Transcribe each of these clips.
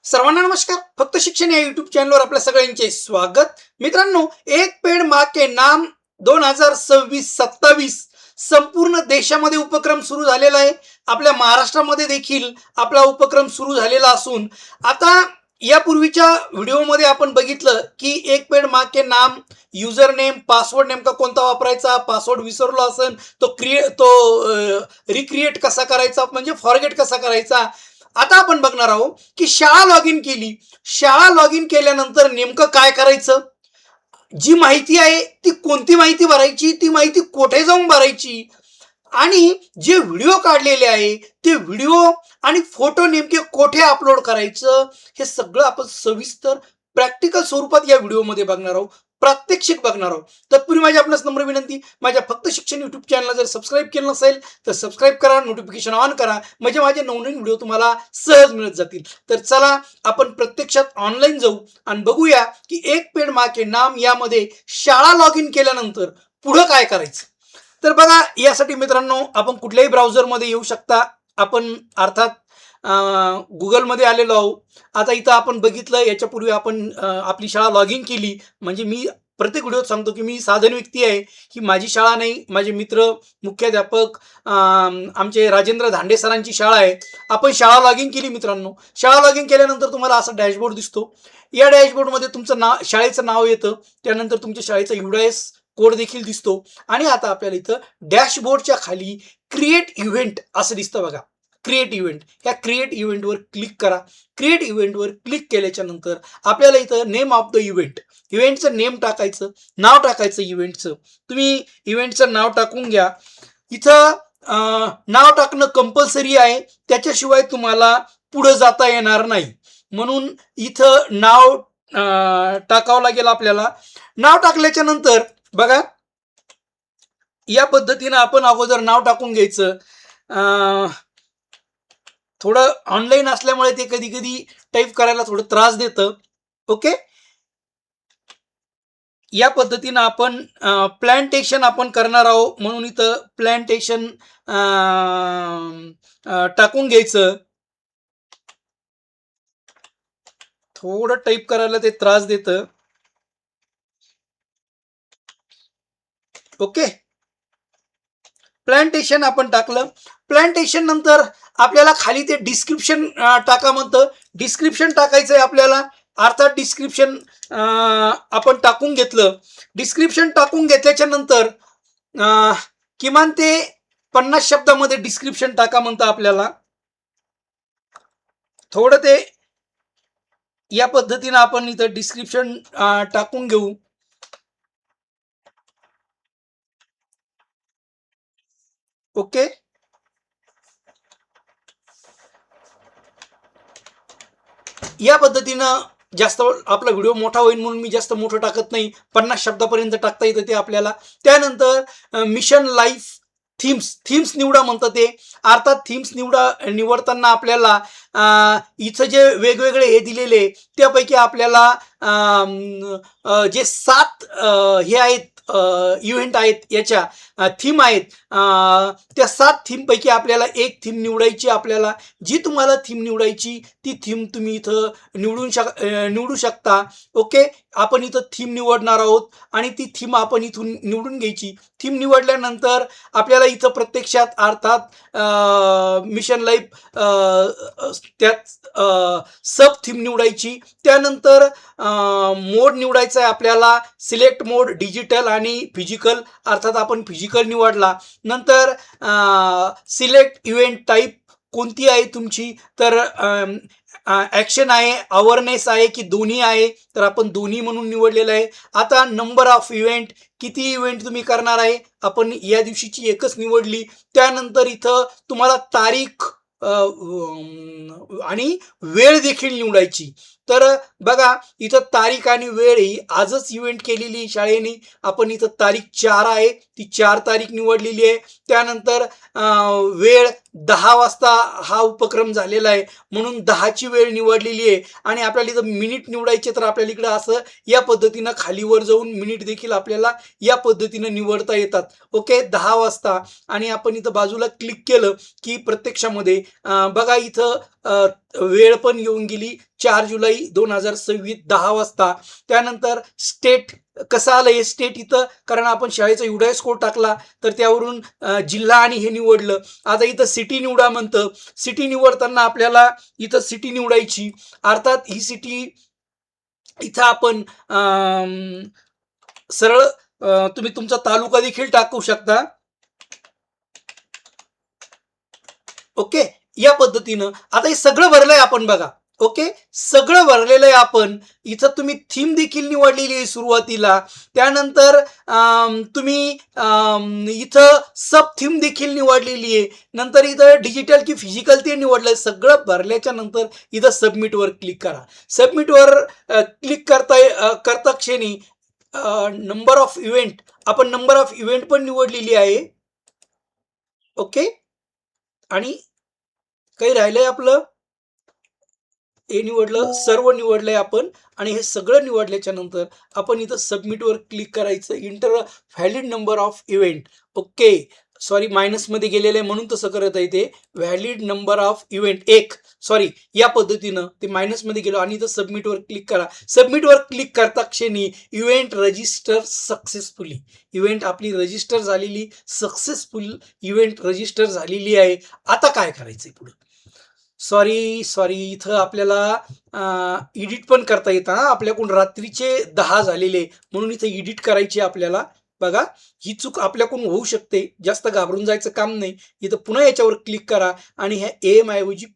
सर्वांना नमस्कार. फक्त शिक्षण या यूट्यूब चॅनलवर आपल्या सगळ्यांचे स्वागत. मित्रांनो, एक पेड माँ के नाम 2026-27 संपूर्ण देशामध्ये उपक्रम सुरू झालेला आहे. आपल्या महाराष्ट्रामध्ये देखील आपला उपक्रम सुरू झालेला असून आता यापूर्वीच्या व्हिडिओमध्ये आपण बघितलं की एक पेड माँ के नाम युजर नेम पासवर्ड नेमका कोणता वापरायचा, पासवर्ड विसरलो असेल तो रिक्रिएट कसा करायचा, म्हणजे फॉरगेट कसा करायचा. आता आपण बघणार आहोत की शाळा लॉग इन केली. शाळा लॉग इन केल्यानंतर नेमकं काय करायचं, जी माहिती आहे ती कोणती माहिती भरायची, ती माहिती कुठे जाऊन भरायची, आणि जे व्हिडिओ काढलेले आहे ते व्हिडिओ आणि फोटो नेमके कुठे अपलोड करायचं, हे सगळं आपण सविस्तर प्रॅक्टिकल स्वरूपात या व्हिडिओमध्ये बघणार आहोत, प्रात्यक्षिक बघणार आहोत. तत्पूर्वी माझी आपणास नम्र विनंती, माझ्या फक्त शिक्षण यूट्यूब चॅनलला जर सबस्क्राईब केलं नसेल तर सबस्क्राईब करा, नोटिफिकेशन ऑन करा, म्हणजे माझे नवनवीन व्हिडिओ तुम्हाला सहज मिळत जातील. तर चला आपण प्रत्यक्षात ऑनलाईन जाऊ आणि बघूया की एक पेड माँ के नाम यामध्ये शाळा लॉग इन केल्यानंतर पुढं काय करायचं. तर बघा, यासाठी मित्रांनो आपण कुठल्याही ब्राउझरमध्ये येऊ शकता. आपण अर्थात गुगलमध्ये आलेलो आहोत. आता इथं आपण बघितलं, याच्यापूर्वी आपण आपली शाळा लॉग इन केली. म्हणजे मी प्रत्येक व्हिडिओत सांगतो की मी साधारण व्यक्ती आहे, ही माझी शाळा नाही, माझे मित्र मुख्याध्यापक आमचे राजेंद्र धांडे सरांची शाळा आहे. आपण शाळा लॉग इन केली मित्रांनो. शाळा लॉग इन केल्यानंतर तुम्हाला असा डॅशबोर्ड दिसतो. या डॅशबोर्डमध्ये तुमचं शाळेचं नाव येतं, त्यानंतर तुमच्या शाळेचा UIS कोड देखील दिसतो. आणि आता आपल्याला इथं डॅशबोर्डच्या खाली क्रिएट इव्हेंट असं दिसतं बघा. क्रिएट इव्हेंट, ह्या क्रिएट इव्हेंटवर क्लिक करा. क्रिएट इव्हेंटवर क्लिक केल्याच्या नंतर आपल्याला इथं नेम ऑफ द इव्हेंट, इव्हेंटचं नेम टाकायचं, नाव टाकायचं इव्हेंटचं. तुम्ही इव्हेंटचं नाव टाकून घ्या. इथं नाव टाकणं कंपल्सरी आहे, त्याच्याशिवाय तुम्हाला पुढं जाता येणार नाही. म्हणून इथं नाव टाकावं लागेल आपल्याला. नाव टाकल्याच्या नंतर बघा, या पद्धतीनं आपण अगोदर नाव टाकून घ्यायचं. थोडं ऑनलाईन असल्यामुळे ते कधी कधी टाईप करायला थोडं त्रास देतं. ओके, या पद्धतीनं आपण प्लॅन्टेशन आपण करणार आहोत, म्हणून इथं प्लॅन्टेशन टाकून घ्यायचं. थोडं टाईप करायला ते त्रास देतं. ओके, प्लॅन्टेशन आपण टाकलं. प्लॅन्टेशन नंतर आपल्याला खाली ते डिस्क्रिप्शन टाका म्हणतं. डिस्क्रिप्शन टाकायचं आहे आपल्याला. अर्थात डिस्क्रिप्शन आपण टाकून घेतलं. डिस्क्रिप्शन टाकून घेतल्याच्या नंतर किमान ते 50 शब्दामध्ये डिस्क्रिप्शन टाका म्हणतं आपल्याला. थोडं ते या पद्धतीनं आपण इथं डिस्क्रिप्शन टाकून घेऊ. ओके, या पद्धतीनं जास्त आपला व्हिडिओ मोठा होईल म्हणून मी जास्त मोठं टाकत नाही. 50 शब्दापर्यंत टाकता येतं ते आपल्याला. त्यानंतर मिशन लाईफ थीम्स निवडा म्हणतं ते. अर्थात थीम्स निवडताना आपल्याला इथं जे वेगवेगळे हे दिलेले त्यापैकी आपल्याला जे 7 हे आहेत इव्हेंट आहेत, याच्या थीम आहेत, त्या 7 थीमपैकी आपल्याला एक थीम निवडायची. आपल्याला जी तुम्हाला थीम निवडायची ती थीम तुम्ही इथं निवडू शकता. ओके, आपण इथं थीम निवडणार आहोत आणि ती थीम आपण इथून निवडून घ्यायची. थीम निवडल्यानंतर आपल्याला इथं प्रत्यक्षात अर्थात मिशन लाईफ त्यात सब थीम निवडायची. त्यानंतर मोड निवडायचा आहे आपल्याला. सिलेक्ट मोड डिजिटल आणि फिजिकल, अर्थात आपण फिजिकल निवडला. नंतर सिलेक्ट इव्हेंट टाईप कोणती आहे तुमची, तर ॲक्शन आहे, अवेअरनेस आहे की दोन्ही आहे, तर आपण दोन्ही म्हणून निवडलेलं आहे. आता नंबर ऑफ इव्हेंट, किती इव्हेंट तुम्ही करणार आहे, आपण या दिवशीची एकच निवडली. त्यानंतर इथं तुम्हाला तारीख आणि वेळ देखील निवडायची. तर बघा, इथं तारीख आणि वेळ ही आजच इव्हेंट केलेली शाळेने. आपण इथं तारीख 4 आहे, ती 4 तारीख निवडलेली आहे. त्यानंतर वेळ 10 वाजता हा उपक्रम झालेला आहे म्हणून 10ची वेळ निवडलेली आहे. आणि आपल्याला इथं मिनिट निवडायचे, तर आपल्याला इकडं असं या पद्धतीनं खालीवर जाऊन मिनिट देखील आपल्याला या पद्धतीनं निवडता येतात. ओके, 10 वाजता. आणि आपण इथं बाजूला क्लिक केलं की प्रत्यक्षामध्ये बघा इथं वेळ पण येऊन गेली 4 जुलै 2026 10 वाजता. त्यानंतर स्टेट कसं आलं हे स्टेट इथं, कारण आपण शाळेचा युडाय स्कोर टाकला तर त्यावरून जिल्हा आणि हे निवडलं. आता इथं सिटी निवडा म्हणतं. सिटी निवडताना आपल्याला इथं सिटी निवडायची. अर्थात ही सिटी इथं आपण सरळ तुम्ही तुमचा तालुका देखील टाकू शकता. ओके, या पद्धतीनं आता हे सगळं भरलंय आपण बघा. ओके, सगळं भरलेलं आहे आपण. इथं तुम्ही थीम देखील निवडलेली आहे सुरुवातीला. त्यानंतर तुम्ही इथं सब थीम देखील निवडलेली आहे. नंतर इथं डिजिटल की फिजिकल ते निवडलंय. सगळं भरल्याच्या नंतर इथं सबमिटवर क्लिक करा. सबमिटवर क्लिक करता क्षणी नंबर ऑफ इव्हेंट, आपण नंबर ऑफ इव्हेंट पण निवडलेली आहे. ओके, आणि काही राहिलंय आपलं, हे निवडलं, सर्व निवडलंय आपण. आणि हे सगळं निवडल्याच्या नंतर आपण इथं सबमिटवर क्लिक करायचं. Enter valid number of event. Okay, sorry मायनसमध्ये गेलेलं आहे म्हणून तसं करत आहे ते. Valid number of event 1, sorry, या पद्धतीनं ते मायनसमध्ये गेलो आणि इथं सबमिटवर क्लिक करा. सबमिटवर क्लिक करता क्षणी इव्हेंट रजिस्टर सक्सेसफुली, इव्हेंट आपली रजिस्टर झालेली, सक्सेसफुल इव्हेंट रजिस्टर झालेली आहे. आता काय करायचंय पुढे? सॉरी, इथं आपल्याला एडिट पण करता येतं. आपल्याकडून रात्रीचे 10 झालेले म्हणून इथं एडिट करायची आपल्याला. बघा, ही चूक आपल्याकडून होऊ शकते, जास्त घाबरून जायचं काम नाही. इथं पुन्हा याच्यावर क्लिक करा आणि ह्या एम ऐवजी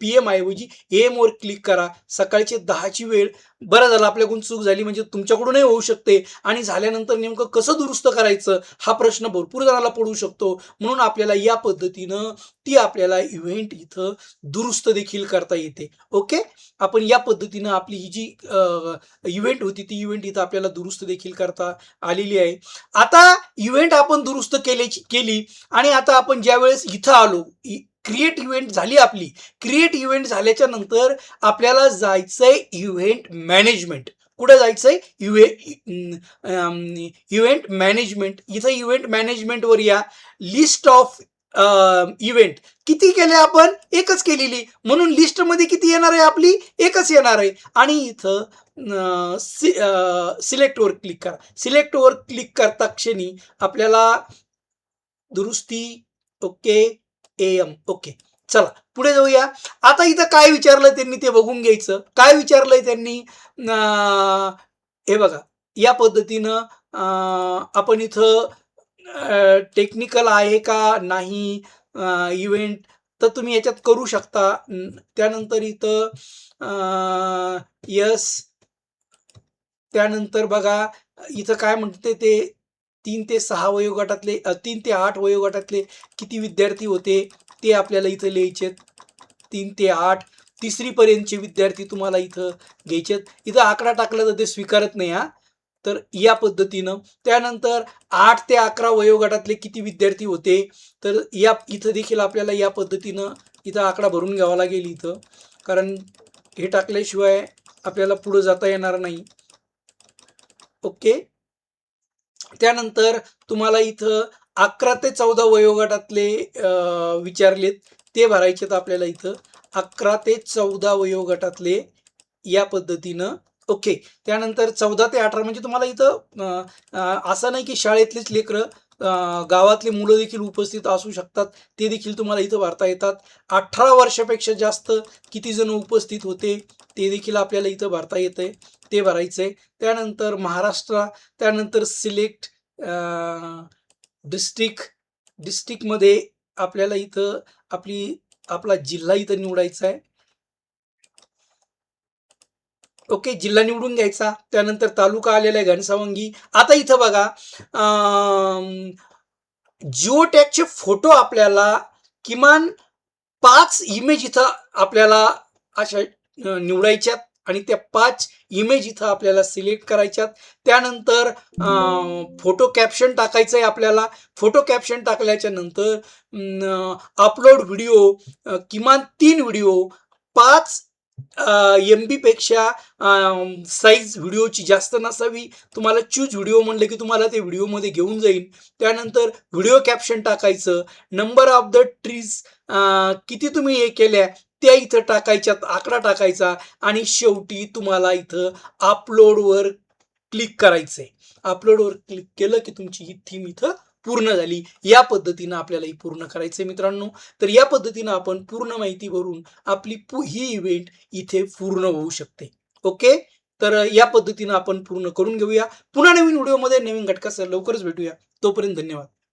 PM ऐवजी AM वर क्लिक करा. सकाळचे 10ची वेळ. बरं झालं आपल्याकडून चूक झाली, म्हणजे तुमच्याकडूनही होऊ शकते. आणि झाल्यानंतर नेमकं कसं दुरुस्त करायचं हा प्रश्न भरपूर जणांना पडू शकतो. म्हणून आपल्याला या पद्धतीनं ती आपल्याला इव्हेंट इथं दुरुस्त देखील करता येते. ओके, आपण या पद्धतीनं आपली ही जी इव्हेंट होती ती इव्हेंट इथं आपल्याला दुरुस्त देखील करता आलेली आहे. आता इव्हेंट आपण दुरुस्त केली आणि आता आपण ज्या वेळेस इथं आलो, क्रिएट इव्हेंट झाली आपली. क्रिएट इव्हेंट झाल्याच्या नंतर आपल्याला जायचंय इव्हेंट मॅनेजमेंट. कुठे जायचंय? Event management. इथं इव्हेंट मॅनेजमेंटवर या. लिस्ट ऑफ इव्हेंट किती केले आपण? एकच केलेली, म्हणून लिस्टमध्ये किती येणार आहे आपली? एकच येणार आहे. आणि इथं सिलेक्टवर क्लिक करा. सिलेक्टवर क्लिक करता क्षणी आपल्याला दुरुस्ती, ओके, AM, ओके. चला पुढे जाऊया. आता इथं काय विचारलं त्यांनी ते बघून घ्यायचं. काय विचारलंय त्यांनी? हे बघा, या पद्धतीनं आपण इथं टेक्निकल आहे का नाही इव्हेंट, तर तुम्ही याच्यात करू शकता. त्यानंतर इथं यस. त्यानंतर बघा इथं काय म्हणते ते 3 ते 6 वयोगटातले 3 ते 8 वयोगटातले किती विद्यार्थी होते ते आपल्याला इथं लिहायचेत. 3 ते 8 तिसरी पर्यंतचे विद्यार्थी तुम्हाला इथं घ्यायचेत. इथं आकडा टाकला तर ते स्वीकारत नाही तर या पद्धतीनं. त्यानंतर 8 ते 11 वयोगटातले किती विद्यार्थी होते, तर या इथं देखील आपल्याला या पद्धतीनं इथं आकडा भरून घ्यावा लागेल इथं, कारण हे टाकल्याशिवाय आपल्याला पुढे जाता येणार नाही. ओके, त्यानंतर तुम्हाला इथं 11 ते 14 वयोगटातले विचारलेत, ते भरायचेत आपल्याला इथं. 11 ते 14 वयोगटातले या पद्धतीनं. ओके, त्यानंतर 14 ते 18 म्हणजे तुम्हाला इथं असं नाही की शाळेतलीच लेकरं, गावातली मुलं देखील उपस्थित असू शकतात, ते देखील तुम्हाला इथं भरता येतात. 18 वर्षापेक्षा जास्त किती जण उपस्थित होते ते देखील आपल्याला इथं भरता येतंय, ते भरायचंय. त्यानंतर महाराष्ट्र, त्यानंतर सिलेक्ट डिस्ट्रिक्टमध्ये आपल्याला इथं आपला जिल्हा इथं निवडायचा आहे. ओके, जिल्हा निवडून घ्यायचा. त्यानंतर तालुका आलेला आहे घनसावंगी. आता इथं बघा जिओ टॅगचे फोटो आपल्याला किमान 5 इमेज इथं आपल्याला अशा निवडायच्यात आणि त्या 5 इमेज इथं आपल्याला सिलेक्ट करायच्यात. त्यानंतर फोटो कॅप्शन टाकायचं आहे आपल्याला. फोटो कॅप्शन टाकल्याच्या नंतर अपलोड व्हिडिओ, किमान 3 व्हिडिओ, 5 MB पेक्षा साईज व्हिडिओची जास्त नसावी. तुम्हाला चूज व्हिडिओ म्हणलं की तुम्हाला ते व्हिडिओमध्ये घेऊन जाईल. त्यानंतर व्हिडिओ कॅप्शन टाकायचं. नंबर ऑफ द ट्रीज किती तुम्ही हे केल्या त्या इथं टाकायच्यात, आकडा टाकायचा आणि शेवटी तुम्हाला इथं अपलोडवर क्लिक करायचंय. अपलोडवर क्लिक केलं की तुमची ही थीम इथं पूर्ण झाली. या पद्धतीनं आपल्याला ही पूर्ण करायचंय मित्रांनो. तर या पद्धतीनं आपण पूर्ण माहिती भरून आपली ही इव्हेंट इथे पूर्ण होऊ शकते. ओके. तर या पद्धतीनं आपण पूर्ण करून घेऊया. पुन्हा नवीन व्हिडिओमध्ये नवीन घटकासह लवकरच भेटूया. तोपर्यंत धन्यवाद.